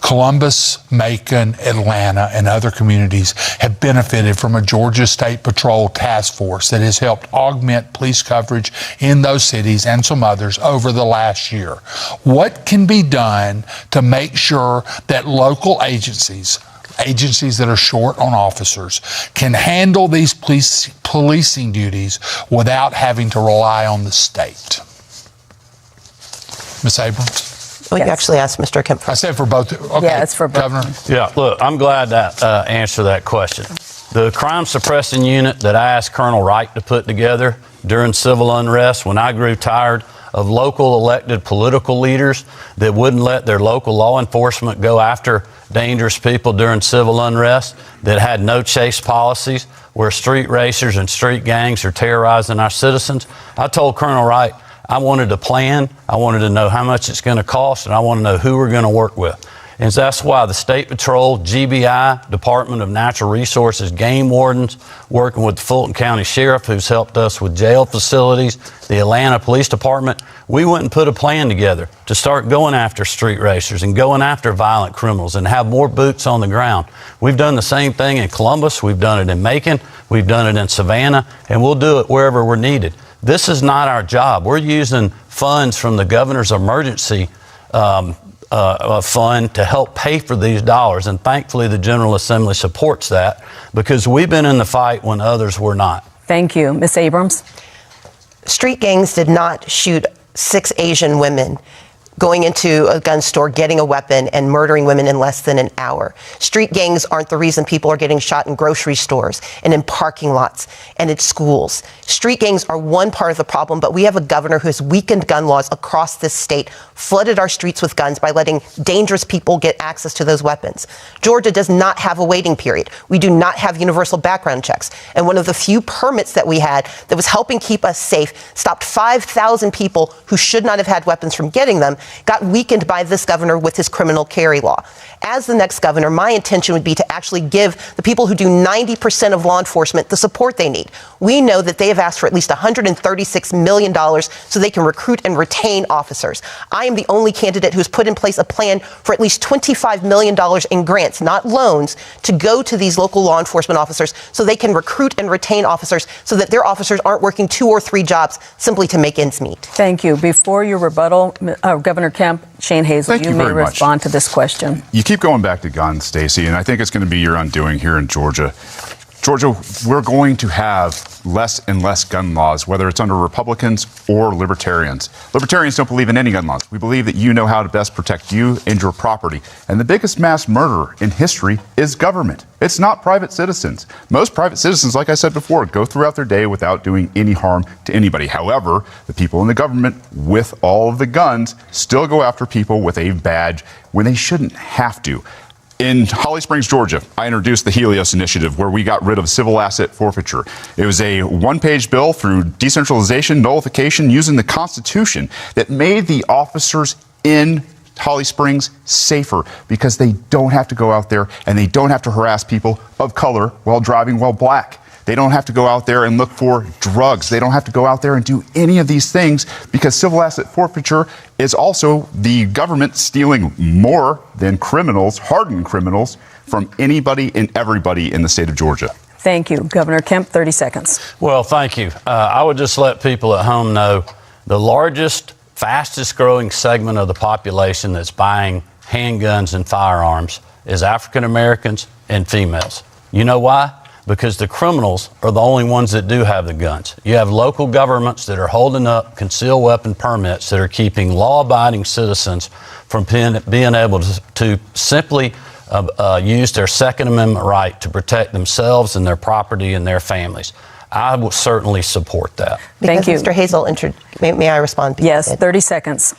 Columbus, Macon, Atlanta, and other communities have benefited from a Georgia State Patrol task force that has helped augment police coverage in those cities and some others over the last year. What can be done to make sure that local agencies that are short on officers can handle these policing duties without having to rely on the state? Ms. Abrams? Well, Yes. you actually asked Mr. Kemp. I said for both. Okay, Yeah, it's for both. Governor. Yeah, look, I'm glad to answer that question. The crime suppressing unit that I asked Colonel Wright to put together during civil unrest, when I grew tired of local elected political leaders that wouldn't let their local law enforcement go after dangerous people during civil unrest, that had no chase policies, where street racers and street gangs are terrorizing our citizens, I told Colonel Wright I wanted a plan, I wanted to know how much it's going to cost, and I want to know who we're going to work with. And that's why the State Patrol, GBI, Department of Natural Resources, game wardens, working with the Fulton County Sheriff, who's helped us with jail facilities, the Atlanta Police Department, we went and put a plan together to start going after street racers and going after violent criminals and have more boots on the ground. We've done the same thing in Columbus, we've done it in Macon, we've done it in Savannah, and we'll do it wherever we're needed. This is not our job. We're using funds from the governor's emergency fund to help pay for these dollars. And thankfully, the General Assembly supports that because we've been in the fight when others were not. Thank you. Ms. Abrams? Street gangs did not shoot 6 Asian women going into a gun store, getting a weapon, and murdering women in less than an hour. Street gangs aren't the reason people are getting shot in grocery stores and in parking lots and in schools. Street gangs are one part of the problem, but we have a governor who has weakened gun laws across this state, flooded our streets with guns by letting dangerous people get access to those weapons. Georgia does not have a waiting period. We do not have universal background checks. And one of the few permits that we had that was helping keep us safe stopped 5,000 people who should not have had weapons from getting them, got weakened by this governor with his criminal carry law. As the next governor, my intention would be to actually give the people who do 90% of law enforcement the support they need. We know that they have asked for at least $136 million so they can recruit and retain officers. I am the only candidate who's put in place a plan for at least $25 million in grants, not loans, to go to these local law enforcement officers so they can recruit and retain officers so that their officers aren't working 2 or 3 jobs simply to make ends meet. Thank you. Before your rebuttal, Governor Kemp, Shane Hazel, you may respond to this question. You keep going back to guns, Stacey, and I think it's going to be your undoing here in Georgia. Georgia, we're going to have less and less gun laws, whether it's under Republicans or Libertarians. Libertarians don't believe in any gun laws. We believe that you know how to best protect you and your property. And the biggest mass murderer in history is government. It's not private citizens. Most private citizens, like I said before, go throughout their day without doing any harm to anybody. However, the people in the government with all of the guns still go after people with a badge when they shouldn't have to. In Holly Springs, Georgia, I introduced the Helios Initiative, where we got rid of civil asset forfeiture. It was a one-page bill through decentralization, nullification, using the Constitution that made the officers in Holly Springs safer because they don't have to go out there and they don't have to harass people of color while driving while black. They don't have to go out there and look for drugs. They don't have to go out there and do any of these things because civil asset forfeiture is also the government stealing more than criminals, hardened criminals, from anybody and everybody in the state of Georgia. Thank you. Governor Kemp, 30 seconds. Well, thank you. I would just let people at home know the largest, fastest growing segment of the population that's buying handguns and firearms is African Americans and females. You know why? Because the criminals are the only ones that do have the guns. You have local governments that are holding up concealed weapon permits that are keeping law-abiding citizens from being able to simply use their Second Amendment right to protect themselves and their property and their families. I will certainly support that. Thank you. Mr. Hazel, may I respond? Yes, 30 seconds.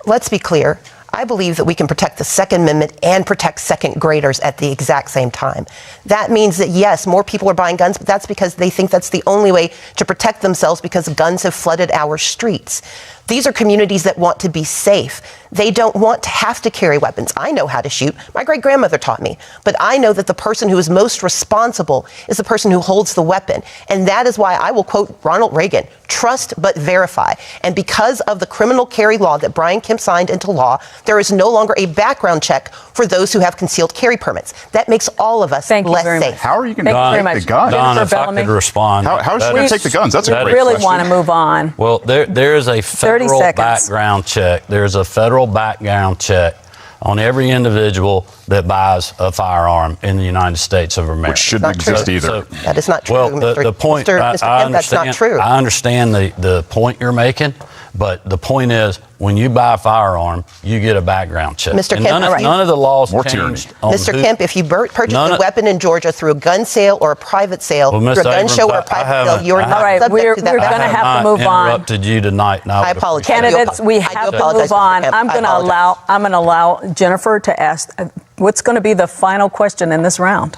Let's be clear. I believe that we can protect the Second Amendment and protect second graders at the exact same time. That means that, yes, more people are buying guns, but that's because they think that's the only way to protect themselves because guns have flooded our streets. These are communities that want to be safe. They don't want to have to carry weapons. I know how to shoot. My great-grandmother taught me. But I know that the person who is most responsible is the person who holds the weapon. And that is why I will quote Ronald Reagan, trust but verify. And because of the criminal carry law that Brian Kemp signed into law, there is no longer a background check for those who have concealed carry permits. That makes all of us less safe. How are you going to take the guns? Don, if I could respond. How is she going to take the guns? That's a great really question. want to move on. Well, there is a federal background check. There's a federal background check on every individual that buys a firearm in the United States of America. Which shouldn't exist either. That is not true. Well, the point, Mr. Kemp, that's not true. I understand the point you're making, But the point is, when you buy a firearm, you get a background check. Mr. And Kemp, none of the laws More changed. Mr. Kemp, if you purchase a weapon in Georgia through a gun sale or a private sale, Well, through a Mr. gun Abrams, show or a private sale, you're not All right, subject we're to that. going to have to move on. Interrupted you tonight. And I apologize. Candidates, we have to move on. I'm going to allow Jennifer to ask what's going to be the final question in this round.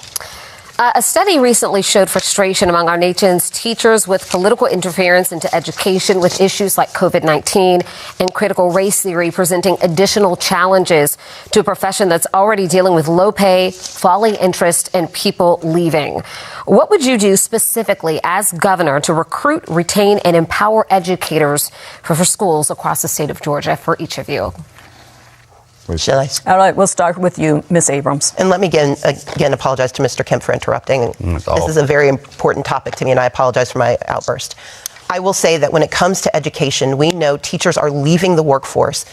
A study recently showed frustration among our nation's teachers with political interference into education, with issues like COVID-19 and critical race theory presenting additional challenges to a profession that's already dealing with low pay, falling interest, and people leaving. What would you do specifically as governor to recruit, retain, and empower educators for schools across the state of Georgia, for each of you? Should I? All right, we'll start with you, Ms. Abrams. And let me again apologize to Mr. Kemp for interrupting. This is a very important topic to me, and I apologize for my outburst. I will say that when it comes to education, we know teachers are leaving the workforce.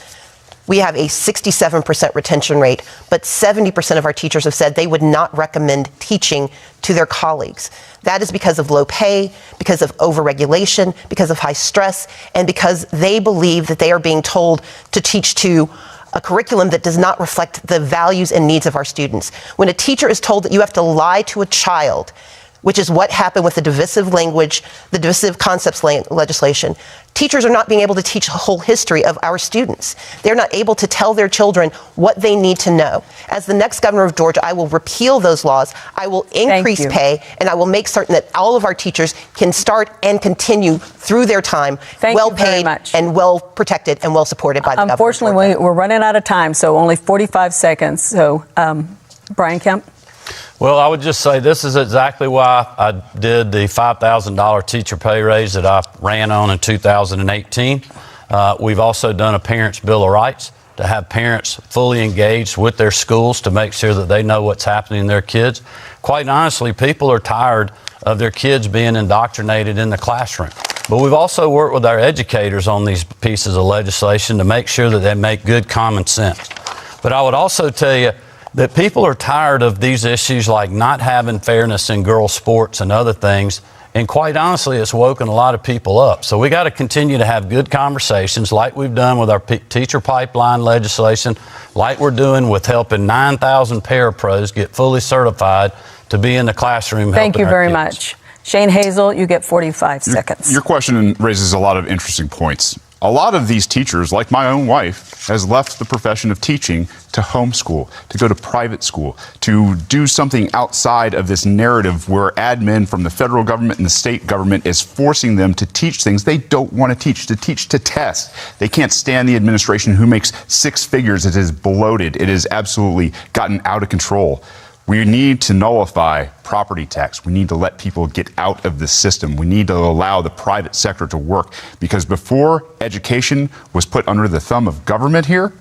We have a 67% retention rate, but 70% of our teachers have said they would not recommend teaching to their colleagues. That is because of low pay, because of overregulation, because of high stress, and because they believe that they are being told to teach to a curriculum that does not reflect the values and needs of our students. When a teacher is told that you have to lie to a child, which is what happened with the divisive language, the divisive concepts legislation, teachers are not being able to teach the whole history of our students. They're not able to tell their children what they need to know. As the next governor of Georgia, I will repeal those laws. I will increase pay, and I will make certain that all of our teachers can start and continue through their time well paid and well protected and well supported by the government. Unfortunately, we're running out of time, so only 45 seconds. So, Brian Kemp? Well, I would just say this is exactly why I did the $5,000 teacher pay raise that I ran on in 2018. We've also done a Parents' Bill of Rights to have parents fully engaged with their schools to make sure that they know what's happening in their kids. Quite honestly, people are tired of their kids being indoctrinated in the classroom. But we've also worked with our educators on these pieces of legislation to make sure that they make good common sense. But I would also tell you that people are tired of these issues like not having fairness in girls' sports and other things. And quite honestly, it's woken a lot of people up. So we got to continue to have good conversations like we've done with our teacher pipeline legislation, like we're doing with helping 9,000 parapros get fully certified to be in the classroom. Thank you very much. Shane Hazel, you get 45 seconds. Your question raises a lot of interesting points. A lot of these teachers, like my own wife, has left the profession of teaching to homeschool, to go to private school, to do something outside of this narrative where admin from the federal government and the state government is forcing them to teach things they don't want to teach to test. They can't stand the administration who makes six figures. It is bloated. It has absolutely gotten out of control. We need to nullify property tax. We need to let people get out of the system. We need to allow the private sector to work, because before education was put under the thumb of government here,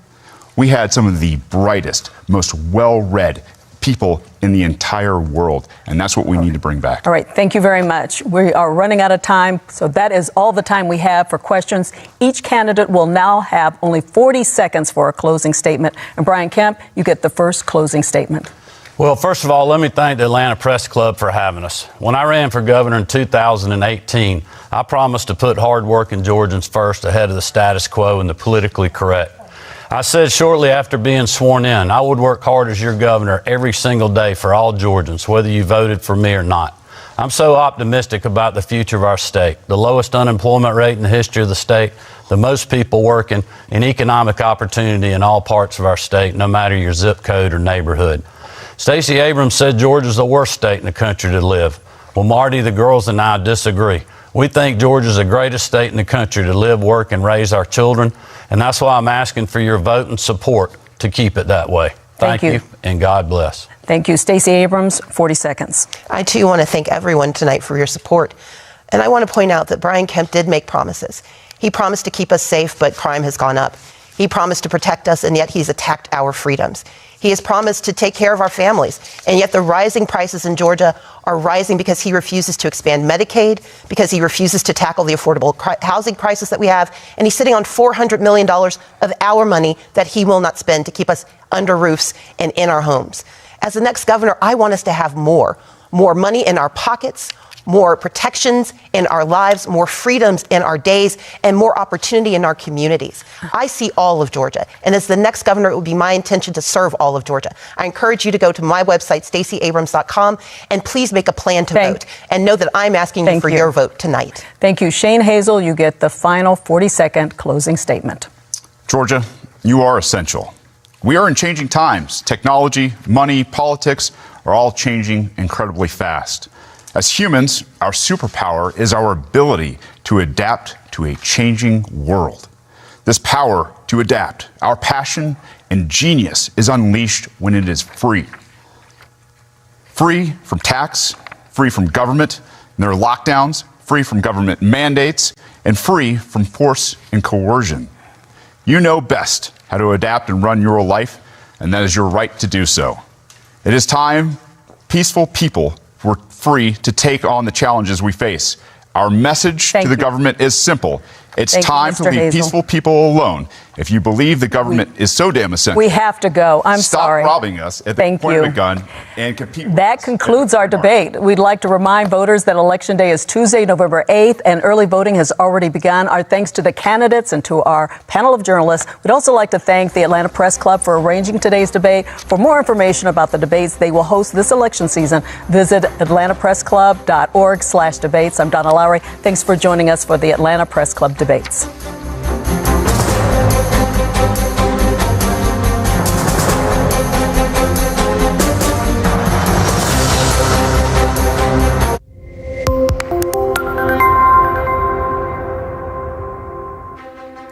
we had some of the brightest, most well-read people in the entire world, and that's what we need to bring back. All right, thank you very much. We are running out of time, so that is all the time we have for questions. Each candidate will now have only 40 seconds for a closing statement. And Brian Kemp, you get the first closing statement. Well, first of all, let me thank the Atlanta Press Club for having us. When I ran for governor in 2018, I promised to put hardworking Georgians first ahead of the status quo and the politically correct. I said shortly after being sworn in, I would work hard as your governor every single day for all Georgians, whether you voted for me or not. I'm so optimistic about the future of our state. The lowest unemployment rate in the history of the state, the most people working, and economic opportunity in all parts of our state, no matter your zip code or neighborhood. Stacey Abrams said Georgia's the worst state in the country to live. Well, Marty, the girls, and I disagree. We think Georgia's the greatest state in the country to live, work, and raise our children, and that's why I'm asking for your vote and support to keep it that way. Thank you, and God bless. Thank you. Stacey Abrams, 40 seconds. I, too, want to thank everyone tonight for your support. And I want to point out that Brian Kemp did make promises. He promised to keep us safe, but crime has gone up. He promised to protect us, and yet he's attacked our freedoms. He has promised to take care of our families, and yet the rising prices in Georgia are rising because he refuses to expand Medicaid, because he refuses to tackle the affordable housing crisis that we have, and he's sitting on $400 million of our money that he will not spend to keep us under roofs and in our homes. As the next governor, I want us to have more money in our pockets, more protections in our lives, more freedoms in our days, and more opportunity in our communities. I see all of Georgia, and as the next governor, it would be my intention to serve all of Georgia. I encourage you to go to my website, StaceyAbrams.com, and please make a plan to vote, and know that I'm asking you for your vote tonight. Thank you. Shane Hazel, you get the final 40-second closing statement. Georgia, you are essential. We are in changing times. Technology, money, politics are all changing incredibly fast. As humans, our superpower is our ability to adapt to a changing world. This power to adapt, our passion and genius is unleashed when it is free. Free from tax, free from government and their lockdowns, free from government mandates, and free from force and coercion. You know best how to adapt and run your life, and that is your right to do so. It is time peaceful people were free to take on the challenges we face. Our message to the government is simple. It's time to leave peaceful people alone. If you believe the government is so damn essential, we have to go. I'm sorry. Stop robbing us at the point of a gun and compete. That concludes our debate. We'd like to remind voters that Election Day is Tuesday, November 8th, and early voting has already begun. Our thanks to the candidates and to our panel of journalists. We'd also like to thank the Atlanta Press Club for arranging today's debate. For more information about the debates they will host this election season, visit atlantapressclub.org/debates. I'm Donna Lowry. Thanks for joining us for the Atlanta Press Club debates.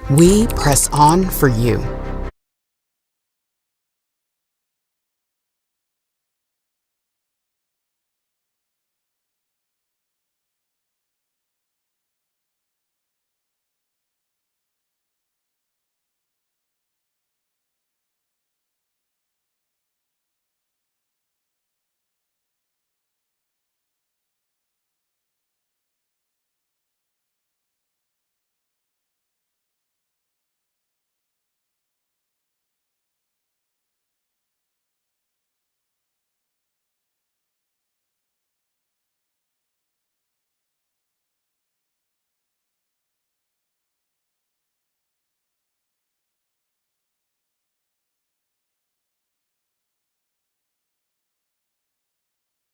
We press on for you.